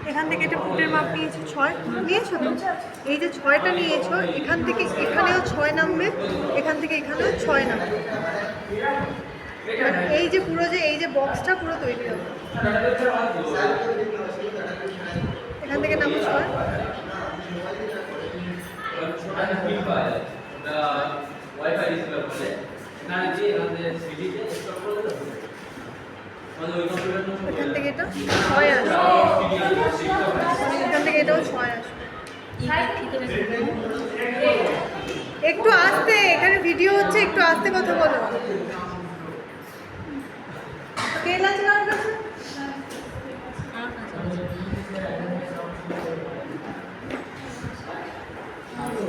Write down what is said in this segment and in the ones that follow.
এখান থেকে এটা ফুটের মাপ নিয়েছো 6 নিয়েছো তো, এই যে 6টা নিয়েছো, এখান থেকে এখানেও 6 নামবে, এখান থেকে এখানেও 6 নামবে। মানে এই যে পুরো যে এই যে বক্সটা পুরো তৈরি হবে। এখান থেকে নামো 6। এখান থেকে এটা 6 আসবে, এখান থেকে এটাও 6 আসবে। একটু আস্তে, এখানে ভিডিও হচ্ছে, একটু আস্তে কথা বলো। স্কেল আছে কার কাছে?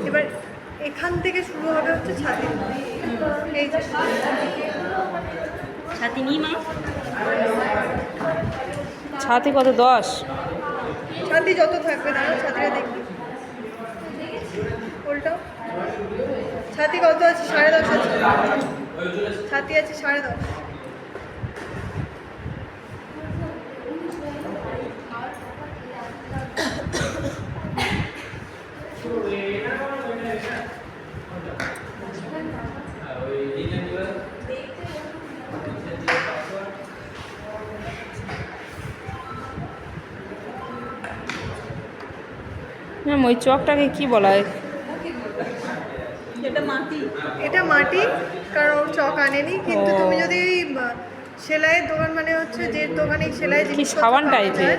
এবার এখান থেকে শুরু হবে হচ্ছে ছাতি। এই যে ছাতি নিই মা। ছাতি কত 10? ছাতি যত থাকবে দাঁড়াও ছাতিটা দেখি। উল্টাও। ছাতি কত আছে? 10.5 আছে। ছাতি আছে 10.5। ম্যাম ওই চকটাকে কি বলা হয়? এটা মাটি, কারণ ওর চক আনেনি। কিন্তু তুমি যদি ওই সেলাইয়ের দোকান, মানে হচ্ছে যে দোকানে সেলাই কি সাবান টাইপের?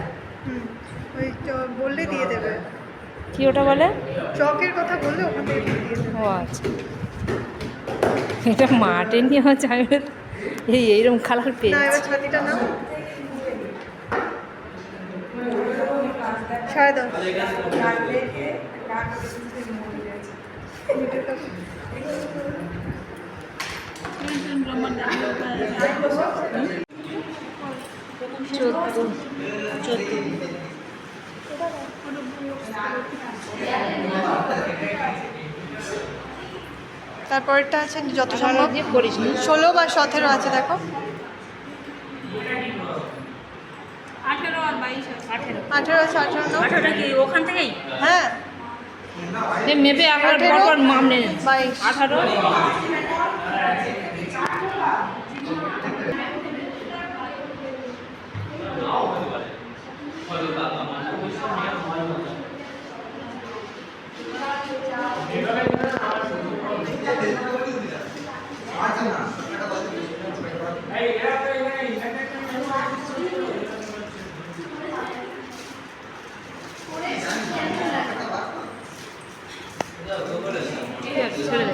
ওই বললে দিয়ে দেবে। কি ওটা বলে? চকের কথা বললে ওখান থেকে দিয়ে দেবে। ও আচ্ছা, এটা মাঠে নিয়ে হচ্ছে। আমি এইরকম কালার না, পেয়েছি। এবার ছাতিটা নাও। 10.5। তারপরটা আছে যত সম্ভব 16 বা 17 আছে, দেখো 18 আর 22 আছে। 18 আছে। 18 নাও। 18টা কি ওখান থেকেই? হ্যাঁ, মেপে আবার 18, পরপর মাপ নেন। 22। 18 ছেড়ে দে।